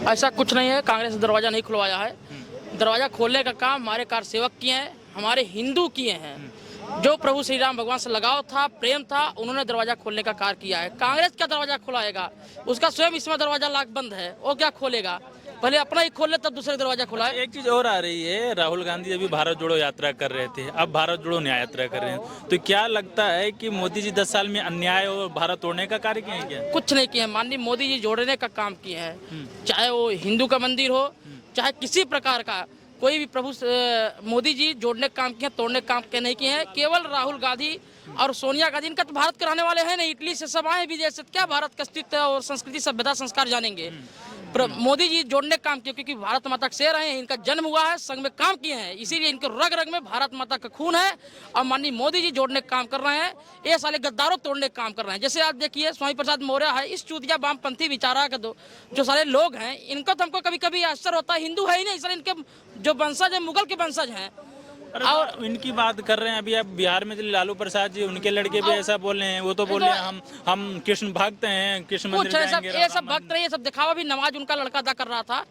ऐसा कुछ नहीं है, कांग्रेस ने दरवाजा नहीं खुलवाया है। दरवाजा खोलने का काम हमारे कारसेवक किए हैं, हमारे हिंदू किए हैं। जो प्रभु श्री राम भगवान से लगाव था, प्रेम था, उन्होंने दरवाजा खोलने का कार्य किया है। कांग्रेस क्या दरवाजा खुलाएगा? उसका स्वयं इसमें दरवाजा लाख बंद है, वो क्या खोलेगा? पहले अपना ही खोल ले तब दूसरे दरवाजा खुलाए। एक चीज और आ रही है, राहुल गांधी अभी भारत जोड़ो यात्रा कर रहे थे, अब भारत जोड़ो न्याय यात्रा कर रहे हैं, तो क्या लगता है कि मोदी जी 10 साल में अन्याय और भारत तोड़ने का कार्य किए हैं क्या? कुछ नहीं किए हैं, माननीय मोदी जी जोड़ने का काम किए हैं। चाहे वो हिंदू का मंदिर हो, चाहे किसी प्रकार का कोई भी प्रभु मोदी जी जोड़ने का काम किए, तोड़ने का काम नहीं किए हैं। केवल राहुल गांधी और सोनिया गांधी, इनका तो भारत के रहने वाले हैं नहीं, इटली से सब आए विदेश से, क्या भारत का अस्तित्व और संस्कृति सभ्यता संस्कार जानेंगे? मोदी जी जोड़ने का काम किए, क्योंकि भारत माता के शेर हैं, इनका जन्म हुआ है, संघ में काम किए हैं, इसीलिए इनके रग रग में भारत माता का खून है। और माननीय मोदी जी जोड़ने का काम कर रहे हैं, ये साले गद्दारों तोड़ने का काम कर रहे हैं। जैसे आप देखिए स्वामी प्रसाद मौर्य है, इस चूतिया वामपंथी विचारा के जो सारे लोग हैं, इनको तो हमको कभी कभी आश्चर्य होता है, हिंदू है ही नहीं साले, इनके जो वंशज है मुगल के वंशज हैं। और इनकी बात कर रहे हैं, अभी आप बिहार में लालू प्रसाद जी, उनके लड़के भी ऐसा बोल रहे हैं, वो तो बोल रहे हैं हम कृष्ण भक्त हैं, कृष्ण मंदिर जाएंगे। ये सब भक्त नहीं, ये सब दिखावा भी। नमाज उनका लड़का अदा कर रहा था,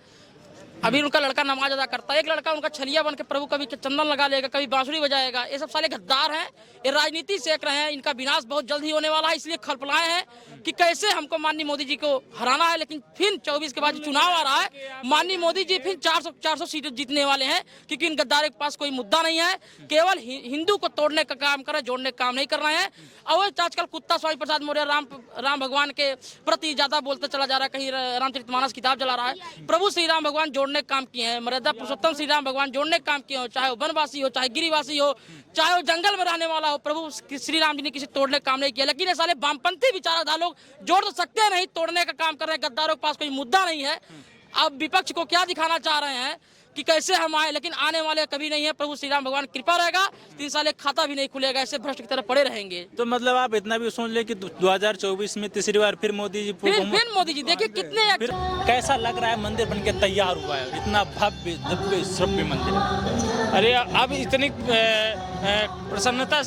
अभी उनका लड़का नमाज अदा करता है। एक लड़का उनका छलिया बन के प्रभु कभी चंदन लगा लेगा, कभी बांसुरी बजाएगा। ये सब साले गद्दार हैं, ये राजनीति सेक रहे हैं। इनका विनाश बहुत जल्द ही होने वाला है, इसलिए खलपलाए हैं कि कैसे हमको माननीय मोदी जी को हराना है। लेकिन फिर 24 के बाद चुनाव आ रहा है, माननीय मोदी जी फिर 400 सीटें जीतने वाले हैं, क्योंकि इन गद्दारों के पास कोई मुद्दा नहीं है। केवल हिंदू को तोड़ने का काम कर रहे हैं, जोड़ने का काम नहीं कर रहे हैं। और आजकल कुत्ता स्वामी प्रसाद मौर्य राम भगवान के प्रति ज्यादा बोलते चला जा रहा है, कहीं रामचरितमानस किताब चला रहा है। प्रभु श्री राम भगवान जोड़ने का काम किए हैं, मर्यादा पुरुषोत्तम श्री राम भगवान जोड़ने का काम किए हो, चाहे वो वनवासी हो, चाहे गिरिवासी हो, चाहे वो जंगल में रहने वाला हो, प्रभु श्री राम जी ने किसी तोड़ने का काम नहीं किया। लेकिन ये साले वामपंथी विचारधारा लोग जोड़ तो सकते नहीं, तोड़ने का काम कर रहे हैं। गद्दारों के पास कोई मुद्दा नहीं है। अब विपक्ष को क्या दिखाना चाह रहे हैं कि कैसे हम आए, लेकिन आने वाले कभी नहीं है। प्रभु श्री राम भगवान कृपा रहेगा, 3 साल एक खाता भी नहीं खुलेगा, ऐसे भ्रष्ट की तरह पड़े रहेंगे। तो मतलब आप इतना भी सोच ले कि 2024 में तीसरी बार फिर मोदी जी फिर मोदी जी देखिए कितने कैसा लग रहा है, मंदिर बनके तैयार हुआ है, इतना भव्य दिव्य श्रव्य मंदिर। अरे अब इतनी प्रसन्नता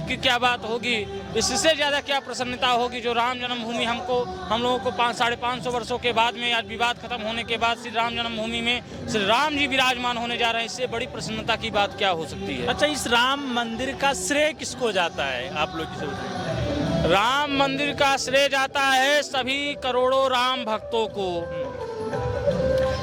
की क्या बात होगी, इससे ज्यादा क्या प्रसन्नता होगी जो राम जन्मभूमि हम लोगों को 500-550 वर्षों के बाद में, आज विवाद खत्म होने के बाद श्री राम जन्मभूमि में श्री राम जी विराजमान होने जा रहे हैं। इससे बड़ी प्रसन्नता की बात क्या हो सकती है? अच्छा, इस राम मंदिर का श्रेय किसको जाता है, आप लोग किसे बताएं? राम मंदिर का श्रेय जाता है सभी करोड़ों राम भक्तों को।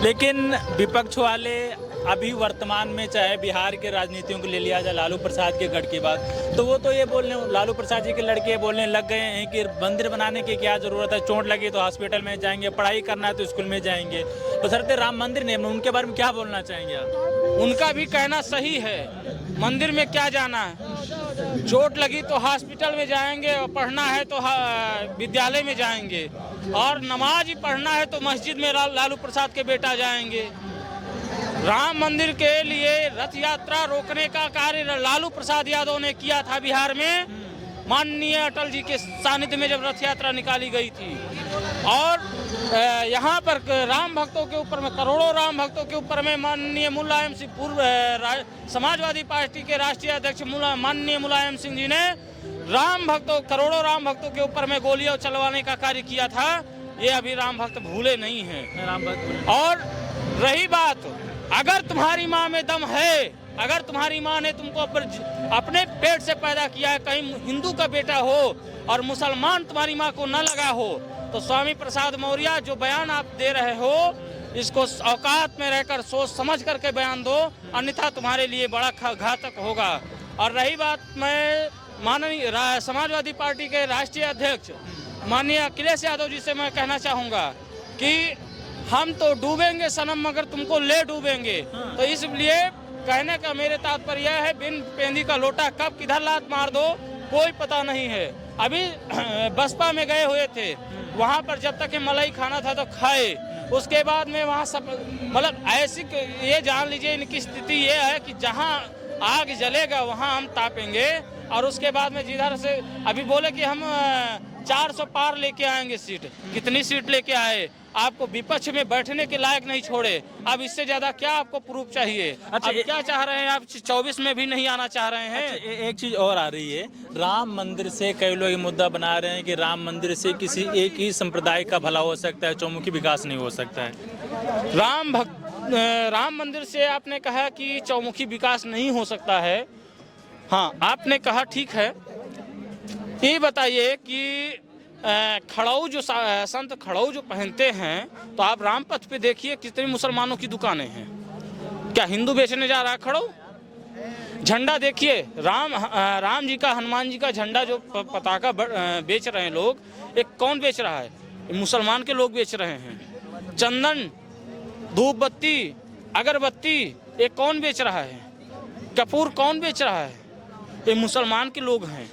लेकिन विपक्ष वाले अभी वर्तमान में, चाहे बिहार के राजनीतियों को ले लिया जाए, लालू प्रसाद के गढ़ की बात, तो वो तो ये बोल रहे हैं, लालू प्रसाद जी के लड़के बोलने लग गए हैं कि मंदिर बनाने की क्या जरूरत है, चोट लगी तो हॉस्पिटल में जाएंगे, पढ़ाई करना है तो स्कूल में जाएंगे, तो सरते राम मंदिर नहीं। उनके बारे में क्या बोलना चाहेंगे आप? उनका भी कहना सही है, मंदिर में क्या जाना है, चोट लगी तो हॉस्पिटल में जाएंगे, और पढ़ना है तो विद्यालय में जाएंगे, और नमाज ही पढ़ना है तो मस्जिद में लालू प्रसाद के बेटा जाएंगे। राम मंदिर के लिए रथ यात्रा रोकने का कार्य लालू प्रसाद यादव ने किया था बिहार में, माननीय अटल जी के सानिध्य में जब रथ यात्रा निकाली गई थी। और यहाँ पर राम भक्तों के ऊपर में, करोड़ों राम भक्तों के ऊपर में माननीय मुलायम सिंह, पूर्व समाजवादी पार्टी के राष्ट्रीय अध्यक्ष माननीय मुलायम सिंह जी ने करोड़ों राम भक्तों के ऊपर में गोलियां चलवाने का कार्य किया था। ये अभी राम भक्त भूले नहीं हैं। राम भक्त। और रही बात, अगर तुम्हारी माँ में दम है, अगर तुम्हारी माँ ने तुमको अपने पेट से पैदा किया है, कहीं हिंदू का बेटा हो और मुसलमान तुम्हारी माँ को न लगा हो, तो स्वामी प्रसाद मौर्य जो बयान आप दे रहे हो, इसको औकात में रहकर सोच समझ करके बयान दो, अन्यथा तुम्हारे लिए बड़ा घातक होगा। और रही बात, मैं माननीय समाजवादी पार्टी के राष्ट्रीय अध्यक्ष माननीय अखिलेश यादव जी से मैं कहना चाहूँगा कि हम तो डूबेंगे सनम मगर तुमको ले डूबेंगे। तो इसलिए कहने का मेरे तात्पर्य है, बिन पेंदी का लोटा कब किधर लात मार दो कोई पता नहीं है। अभी बसपा में गए हुए थे, वहाँ पर जब तक मलाई खाना था तो खाए, उसके बाद में वहाँ सब मतलब ऐसी, ये जान लीजिए इनकी स्थिति ये है कि जहाँ आग जलेगा वहाँ हम तापेंगे। और उसके बाद में जिधर से अभी बोले कि हम 400 पार लेके आएंगे सीट, कितनी सीट लेके आए, आपको विपक्ष में बैठने के लायक नहीं छोड़े। अब इससे ज्यादा क्या आपको प्रूफ चाहिए? अच्छा, अब क्या चाह रहे हैं आप? 24 में भी नहीं आना चाह रहे हैं? एक चीज और आ रही है, राम मंदिर से कई लोग ये मुद्दा बना रहे हैं कि राम मंदिर से किसी एक ही संप्रदाय का भला हो सकता है, चौमुखी विकास नहीं हो सकता है। राम मंदिर से आपने कहा कि चौमुखी विकास नहीं हो सकता है। हाँ, आपने कहा ठीक है। ये बताइए कि खड़ाऊ जो संत खड़ाऊ जो पहनते हैं, तो आप रामपथ पे देखिए कितनी मुसलमानों की दुकानें हैं। क्या हिंदू बेचने जा रहा है खड़ाऊ? झंडा देखिए, राम जी का, हनुमान जी का झंडा जो पताका बेच रहे हैं लोग, एक कौन बेच रहा है? मुसलमान के लोग बेच रहे हैं। चंदन, धूप बत्ती, अगरबत्ती, ये कौन बेच रहा है? कपूर कौन बेच रहा है? ये मुसलमान के लोग हैं।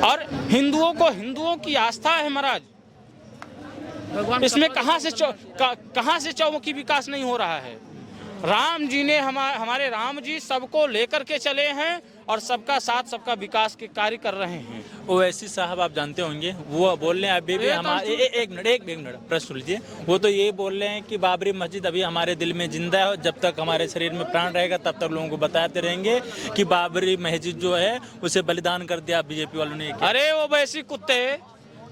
और हिंदुओं की आस्था है महाराज, इसमें कहां से चौमुखी विकास नहीं हो रहा है? राम जी ने हमारे राम जी सबको लेकर के चले हैं और सबका साथ सबका विकास के कार्य कर रहे हैं। ओवैसी साहब आप जानते होंगे, वो बोल रहे हैं अभी भी हमारे एक मिनट प्रश्न सुन लीजिए। वो तो ये बोल रहे हैं कि बाबरी मस्जिद अभी हमारे दिल में जिंदा है और जब तक हमारे शरीर में प्राण रहेगा तब तक लोगों को बताते रहेंगे कि बाबरी मस्जिद जो है उसे बलिदान कर दिया बीजेपी वालों ने। अरे ओवैसी कुत्ते,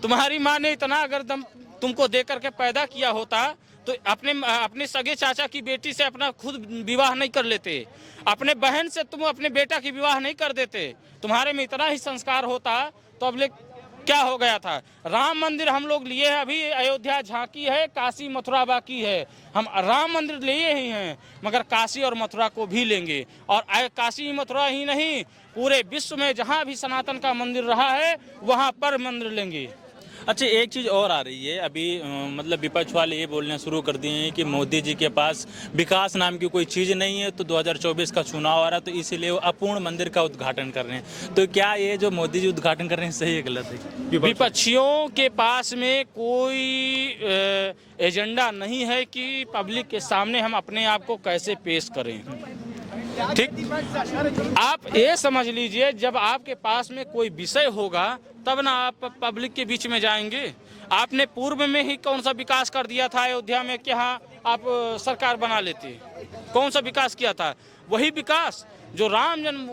तुम्हारी माँ ने इतना अगर दम तुमको दे करके पैदा किया होता तो अपने सगे चाचा की बेटी से अपना खुद विवाह नहीं कर लेते, अपने बहन से तुम अपने बेटा की विवाह नहीं कर देते। तुम्हारे में इतना ही संस्कार होता तो अब क्या हो गया था? राम मंदिर हम लोग लिए हैं, अभी अयोध्या झांकी है, काशी मथुरा बाकी है। हम राम मंदिर लिए ही हैं, मगर काशी और मथुरा को भी लेंगे। और काशी मथुरा ही नहीं, पूरे विश्व में जहाँ भी सनातन का मंदिर रहा है वहाँ पर मंदिर लेंगे। अच्छा, एक चीज़ और आ रही है अभी, मतलब विपक्ष वाले ये बोलना शुरू कर दिए हैं कि मोदी जी के पास विकास नाम की कोई चीज़ नहीं है, तो 2024 का चुनाव आ रहा है तो इसीलिए वो अपूर्ण मंदिर का उद्घाटन कर रहे हैं। तो क्या ये जो मोदी जी उद्घाटन कर रहे हैं सही है गलत है? विपक्षियों के पास में कोई एजेंडा नहीं है कि पब्लिक के सामने हम अपने आप को कैसे पेश करें। ठीक, आप ये समझ लीजिए, जब आपके पास में कोई विषय होगा तब ना आप पब्लिक के बीच में जाएंगे। आपने पूर्व में ही कौन सा विकास कर दिया था अयोध्या में कि हाँ आप सरकार बना लेते? कौन सा विकास किया था? वही विकास जो राम जन्म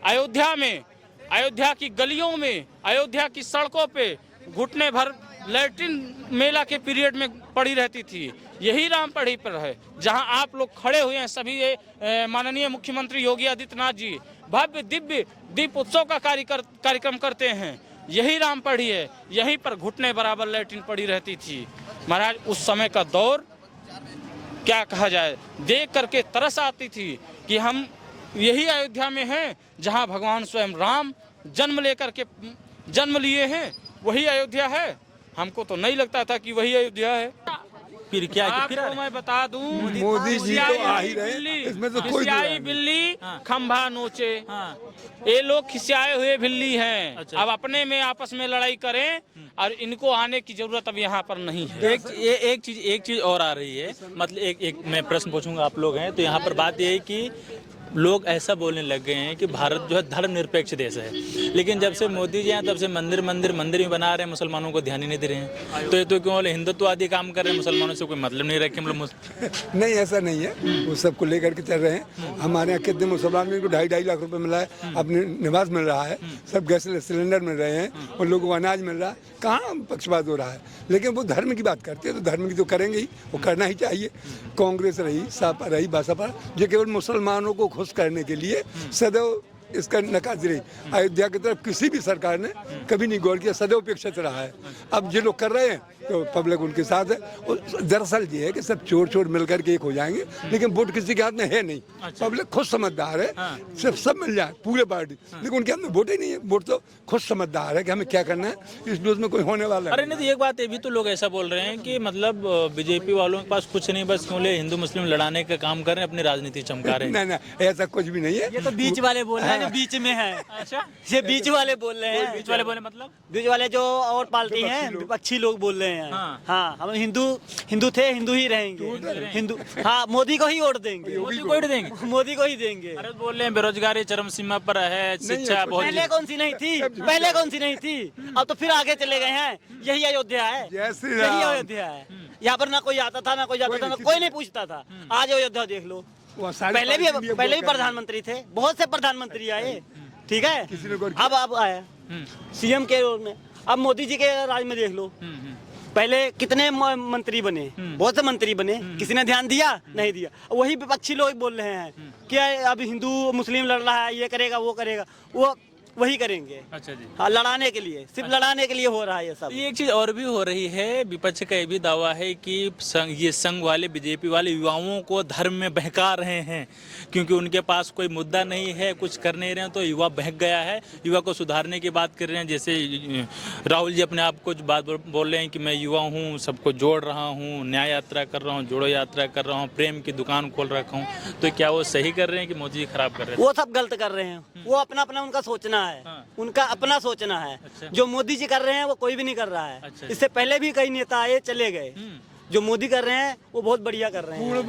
अयोध्या में, अयोध्या की गलियों में, अयोध्या की सड़कों पे घुटने भर लैट्रिन मेला के पीरियड में पड़ी रहती थी। यही राम पढ़ी पर है, जहां आप लोग खड़े हुए हैं सभी माननीय मुख्यमंत्री योगी आदित्यनाथ जी भव्य दिव्य दीप उत्सव का कार्यक्रम करते हैं। यही राम पढ़ी है, यहीं पर घुटने बराबर लैट्रिन पड़ी रहती थी। महाराज उस समय का दौर क्या कहा जाए, देख करके तरस आती थी कि हम यही अयोध्या में हैं जहां भगवान स्वयं राम जन्म लिए हैं। वही अयोध्या है। हमको तो नहीं लगता था कि वही अयोध्या है। फिर क्या? आपको मैं बता दूं, मोदी जी तो आ ही रहे, इसमें तो कोई खिसियाई बिल्ली खंभा नोचे। हाँ। ये लोग खिसियाए हुए बिल्ली हैं। अच्छा। अब अपने में आपस में लड़ाई करें और इनको आने की जरूरत अब यहाँ पर नहीं है। एक चीज और आ रही है, मतलब एक मैं प्रश्न पूछूंगा, आप लोग हैं तो यहाँ पर बात ये है कि लोग ऐसा बोलने लग गए हैं कि भारत जो है धर्मनिरपेक्ष देश है, लेकिन जब से मोदी जी हैं तब से मंदिर ही बना रहे हैं, मुसलमानों को ध्यान ही नहीं दे रहे हैं। तो ये तो क्यों बोले हिंदुत्ववादी काम कर रहे हैं, मुसलमानों से कोई मतलब नहीं रखे हम लोग। नहीं, ऐसा नहीं है, वो सबको लेकर के चल रहे हैं। हमारे यहाँ कितने मुसलमान को 2.5 लाख रुपए मिला है, अपने निवास मिल रहा है, सब गैस सिलेंडर मिल रहे हैं, उन लोगों को अनाज मिल रहा है। कहाँ पक्षपात हो रहा है? लेकिन वो धर्म की बात करते हैं तो धर्म की तो करेंगे ही, वो करना ही चाहिए। कांग्रेस रही, सपा रही, बसपा, जो केवल मुसलमानों को खुश करने के लिए सदैव इसका नकाज रही। अयोध्या की तरफ किसी भी सरकार ने कभी नहीं गौर किया, सदैव उपेक्षित रहा है। अब जो लोग कर रहे हैं तो पब्लिक उनके साथ है। और दरअसल ये है कि सब चोर मिलकर के एक हो जाएंगे, लेकिन वोट किसी के हाथ में है नहीं। पब्लिक खुद समझदार है, सिर्फ सब मिल जाए पूरे पार्टी, लेकिन उनके हाथ में वोट ही नहीं है। वोट तो खुद समझदार है कि हमें क्या करना है, इसलिए उसमें कोई होने वाला है। अरे नहीं, तो एक बात ये भी तो लोग ऐसा बोल रहे हैं कि मतलब बीजेपी वालों के पास कुछ नहीं, बस बोले हिंदू मुस्लिम लड़ाने का काम कर रहे हैं, अपनी राजनीति चमका रहे हैं। नहीं, ऐसा कुछ भी नहीं है। ये तो बीच वाले बोल रहे हैं जो बीच में है। अच्छा, ये बीच वाले बोल रहे हैं। बीच वाले बोले मतलब बीच वाले जो और पार्टी हैं, विपक्षी लोग बोल रहे हैं। हैं। हाँ। हाँ, हम हिंदू थे, हिंदू ही रहेंगे। हिंदू, हाँ, मोदी को ही वोट देंगे। मोदी को ही देंगे। मोदी को ही देंगे। अरे बोल रहे हैं बेरोजगारी चरम सीमा पर है, शिक्षा बहुत पहले कौन सी नहीं थी? पहले कौन सी नहीं थी? अब तो फिर आगे चले गए हैं। यही अयोध्या है, जय श्री यही राम। अयोध्या है। यहाँ पर ना कोई आता था, ना कोई जाता था, ना कोई नहीं पूछता था। आज अयोध्या देख लो। वहाँ सारी पहले पार्टी भी वोट कर प्रधानमंत्री थे, बहुत से प्रधानमंत्री आए, ठीक है। किसी ने गौर किया? अब आया सीएम के रोल में। अब मोदी जी के राज में देख लो, पहले कितने मंत्री बने, बहुत से मंत्री बने, किसी ने ध्यान दिया? नहीं दिया। वही विपक्षी लोग बोल रहे हैं कि अब हिंदू मुस्लिम लड़ रहा है, ये करेगा वो करेगा, वो वही करेंगे। अच्छा जी। हाँ, लड़ाने के लिए, सिर्फ लड़ाने के लिए हो रहा है ये सब। ये एक चीज और भी हो रही है, विपक्ष का ये भी दावा है कि ये संघ वाले, बीजेपी वाले युवाओं को धर्म में बहका रहे हैं, क्योंकि उनके पास कोई मुद्दा नहीं है, कुछ कर नहीं रहे हैं, तो युवा बहक गया है। युवा को सुधारने की बात कर रहे हैं, जैसे राहुल जी अपने आप कुछ बात बोल रहे हैं कि मैं युवा हूँ, सबको जोड़ रहा हूँ, न्याय यात्रा कर रहा हूँ, जोड़ो यात्रा कर रहा हूँ, प्रेम की दुकान खोल रखा हूँ। तो क्या वो सही कर रहे हैं कि मोदी जी खराब कर रहे हैं? वो सब गलत कर रहे हैं। वो अपना अपना उनका सोचना है, उनका अपना सोचना है। अच्छा। जो मोदी जी कर रहे हैं वो कोई भी नहीं कर रहा है। अच्छा। इससे पहले भी कई नेता आए, चले गए। जो मोदी कर रहे हैं वो बहुत बढ़िया कर रहे हैं। पूर्ण